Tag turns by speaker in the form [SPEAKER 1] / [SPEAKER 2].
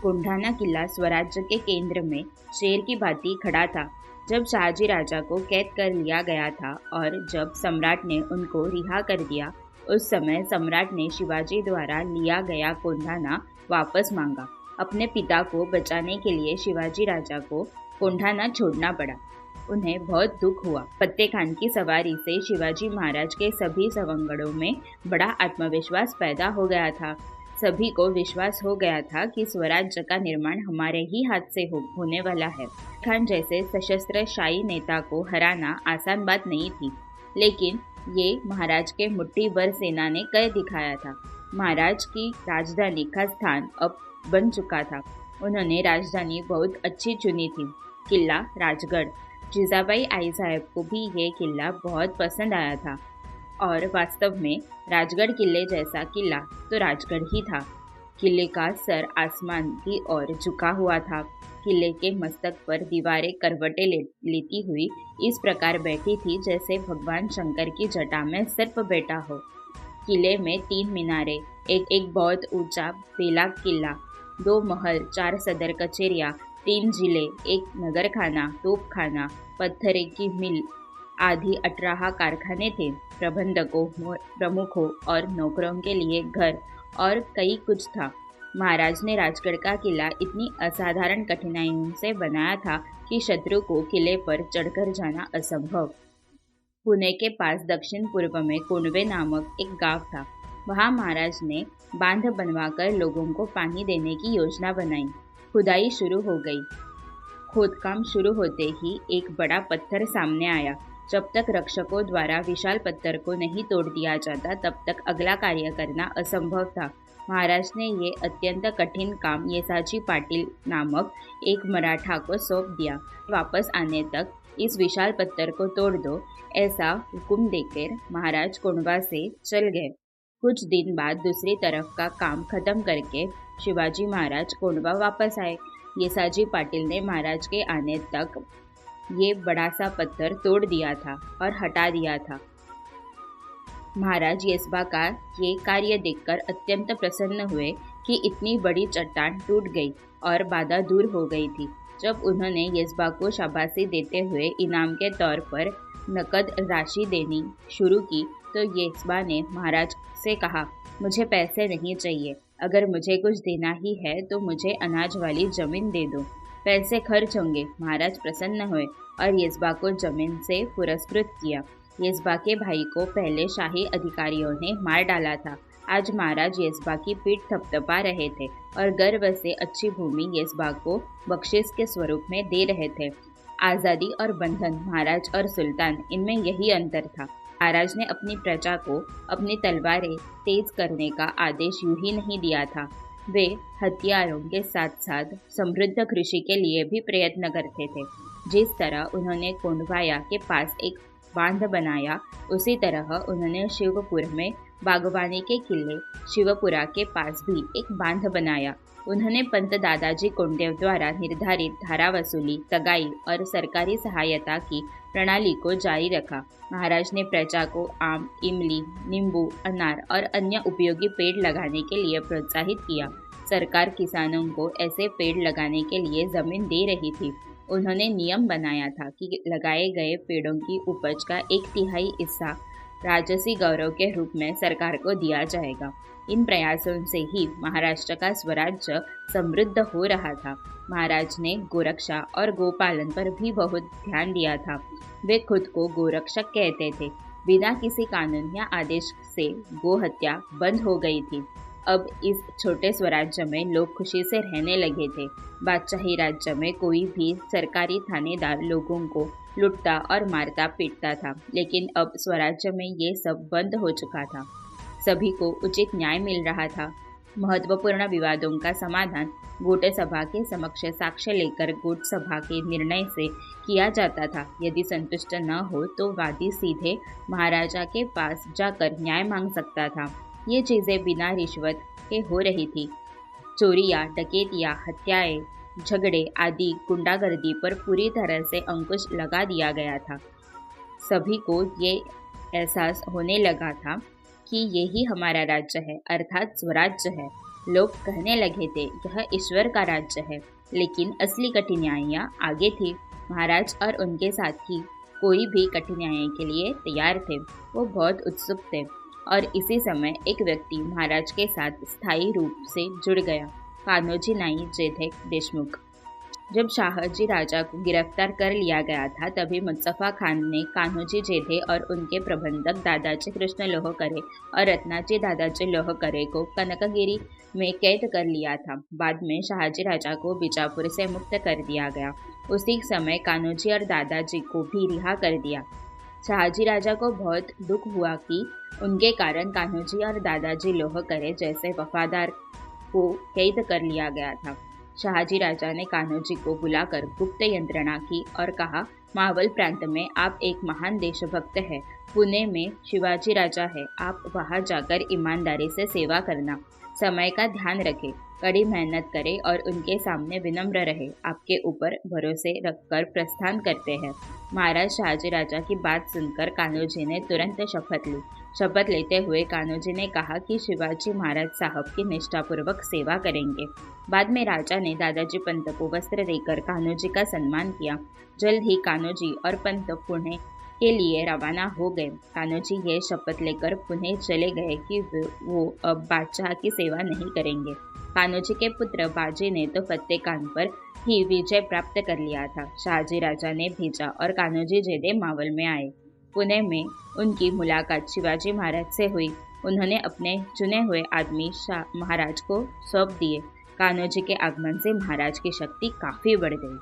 [SPEAKER 1] कोंढाना किला स्वराज्य के केंद्र में शेर की भांति खड़ा था। जब शाहजी राजा को कैद कर लिया गया था और जब सम्राट ने उनको रिहा कर दिया, उस समय सम्राट ने शिवाजी द्वारा लिया गया कोंढाना वापस मांगा। अपने पिता को बचाने के लिए शिवाजी राजा को कोंढाना छोड़ना पड़ा। उन्हें बहुत दुख हुआ। फत्ते खान की सवारी से शिवाजी महाराज के सभी सवंगड़ों में बड़ा आत्मविश्वास पैदा हो गया था। सभी को विश्वास हो गया था कि स्वराज्य का निर्माण हमारे ही हाथ से होने वाला है। खान जैसे सशस्त्र शाही नेता को हराना आसान बात नहीं थी, लेकिन ये महाराज के मुट्ठी भर सेना ने कर दिखाया था। महाराज की राजधानी का स्थान अब बन चुका था। उन्होंने राजधानी बहुत अच्छी चुनी थी, किला राजगढ़। जीजाबाई आई साहब को भी ये किला बहुत पसंद आया था और वास्तव में राजगढ़ किले जैसा किला तो राजगढ़ ही था। किले का सर आसमान की ओर झुका हुआ था। किले के मस्तक पर दीवारें करवटें लेती हुई इस प्रकार बैठी थी जैसे भगवान शंकर की जटा में सर्प बैठा हो। किले में 3 मीनारें, एक बहुत ऊंचा बेला किला, 2 महल, 4 सदर कचेरियाँ, 3 जिले, 1 नगर खाना, तोप खाना, पत्थरे की मिल आदि 18 कारखाने थे। प्रबंधकों, प्रमुखों और नौकरों के लिए घर और कई कुछ था। महाराज ने राजगढ़ का किला इतनी असाधारण कठिनाइयों से बनाया था कि शत्रु को किले पर चढ़कर जाना असंभव। पुणे के पास दक्षिण पूर्व में कोंडवे नामक एक गांव था। वहां महाराज ने बांध बनवाकर लोगों को पानी देने की योजना बनाई। खुदाई शुरू हो गई। खोदकाम शुरू होते ही एक बड़ा पत्थर सामने आया। जब तक रक्षकों द्वारा विशाल पत्थर को नहीं तोड़ दिया जाता, तब तक अगला कार्य करना असंभव था। महाराज ने ये अत्यंत कठिन काम येसाजी पाटिल नामक एक मराठा को सौंप दिया। वापस आने तक इस विशाल पत्थर को तोड़ दो, ऐसा हुक्म देकर महाराज कोंढवा से चल गए। कुछ दिन बाद दूसरी तरफ का काम खत्म करके शिवाजी महाराज कोंढवा वापस आए। येसाजी पाटिल ने महाराज के आने तक ये बड़ा सा पत्थर तोड़ दिया था और हटा दिया था। महाराज येसबा का ये कार्य देखकर अत्यंत प्रसन्न हुए कि इतनी बड़ी चट्टान टूट गई और बाधा दूर हो गई थी। जब उन्होंने येसबा को शाबाशी देते हुए इनाम के तौर पर नकद राशि देनी शुरू की, तो येसबा ने महाराज से कहा, मुझे पैसे नहीं चाहिए। अगर मुझे कुछ देना ही है तो मुझे अनाज वाली जमीन दे दो। पैसे खर्च होंगे। महाराज प्रसन्न हुए और येसबा को जमीन से पुरस्कृत किया। येसबा के भाई को पहले शाही अधिकारियों ने मार डाला था। आज महाराज येसबा की पीठ थपथपा रहे थे और गर्व से अच्छी भूमि येसबा को बख्शिश के स्वरूप में दे रहे थे। आज़ादी और बंधन, महाराज और सुल्तान, इनमें यही अंतर था। महाराज ने अपनी प्रजा को अपनी तलवारें तेज करने का आदेश यूं ही नहीं दिया था। वे हथियारों के साथ साथ समृद्ध कृषि के लिए भी प्रयत्न करते थे। जिस तरह उन्होंने कोंढवाया के पास एक बांध बनाया, उसी तरह उन्होंने शिवपुर में बागवानी के किले शिवपुरा के पास भी एक बांध बनाया। उन्होंने पंत दादाजी कोंडदेव द्वारा निर्धारित धारा वसूली, तगाई और सरकारी सहायता की प्रणाली को जारी रखा। महाराज ने प्रजा को आम, इमली, नींबू, अनार और अन्य उपयोगी पेड़ लगाने के लिए प्रोत्साहित किया। सरकार किसानों को ऐसे पेड़ लगाने के लिए जमीन दे रही थी। उन्होंने नियम बनाया था कि लगाए गए पेड़ों की उपज का 1/3 हिस्सा राजसी गौरव के रूप में सरकार को दिया जाएगा। इन प्रयासों से ही महाराष्ट्र का स्वराज्य समृद्ध हो रहा था। महाराज ने गोरक्षा और गोपालन पर भी बहुत ध्यान दिया था। वे खुद को गोरक्षक कहते थे। बिना किसी कानून या आदेश से गोहत्या बंद हो गई थी। अब इस छोटे स्वराज्य में लोग खुशी से रहने लगे थे। बादशाही राज्य में कोई भी सरकारी थानेदार लोगों को लूटता और मारता पीटता था, लेकिन अब स्वराज्य में ये सब बंद हो चुका था। सभी को उचित न्याय मिल रहा था। महत्वपूर्ण विवादों का समाधान गोट सभा के समक्ष साक्ष्य लेकर गोट सभा के निर्णय से किया जाता था। यदि संतुष्ट न हो तो वादी सीधे महाराजा के पास जाकर न्याय मांग सकता था। ये चीज़ें बिना रिश्वत के हो रही थी। चोरियाँ, डकैतियाँ, हत्याएं, झगड़े आदि गुंडागर्दी पर पूरी तरह से अंकुश लगा दिया गया था। सभी को ये एहसास होने लगा था कि यही हमारा राज्य है, अर्थात स्वराज्य है। लोग कहने लगे थे यह ईश्वर का राज्य है, लेकिन असली कठिनाइयाँ आगे थी। महाराज और उनके साथी कोई भी कठिनाई के लिए तैयार थे। वो बहुत उत्सुक थे और इसी समय एक व्यक्ति महाराज के साथ स्थायी रूप से जुड़ गया, कान्होजी नाई जेधे देशमुख। जब शाहजी राजा को गिरफ्तार कर लिया गया था, तभी मुस्तफा खान ने कान्होजी जेधे और उनके प्रबंधक दादाजी कृष्ण लोहकरे और रत्नाजी दादाजी लोहकरे को कनकगिरी में कैद कर लिया था। बाद में शाहजी राजा को बीजापुर से मुक्त कर दिया गया। उसी समय कान्होजी और दादाजी को भी रिहा कर दिया। शाहजी राजा को बहुत दुख हुआ कि उनके कारण कान्होजी और दादाजी लोहकरे जैसे वफादार को कैद कर लिया गया था। शाहजी राजा ने कान्होजी को बुलाकर गुप्त यंत्रणा की और कहा, मावल प्रांत में आप एक महान देशभक्त हैं। पुणे में शिवाजी राजा है, आप वहां जाकर ईमानदारी से सेवा करना, समय का ध्यान रखें, कड़ी मेहनत करें और उनके सामने विनम्र रहे, आपके ऊपर भरोसे रखकर प्रस्थान करते हैं। महाराज शाहजी राजा की बात सुनकर कान्होजी ने तुरंत शपथ ली। शपथ लेते हुए कान्होजी ने कहा कि शिवाजी महाराज साहब की निष्ठापूर्वक सेवा करेंगे। बाद में राजा ने दादाजी पंत को वस्त्र देकर कान्होजी का सम्मान किया। जल्द ही कान्होजी और पंत पुणे के लिए रवाना हो गए। कान्होजी ये शपथ लेकर पुणे चले गए कि वो अब बादशाह की सेवा नहीं करेंगे। कान्होजी के पुत्र बाजी ने तो फतेह खान पर ही विजय प्राप्त कर लिया था। शाहजी राजा ने भेजा और कान्होजी जेधे मावल में आए। पुणे में उनकी मुलाकात शिवाजी महाराज से हुई। उन्होंने अपने चुने हुए आदमी शाह महाराज को सौंप दिए। कान्होजी के आगमन से महाराज की शक्ति काफी बढ़ गई।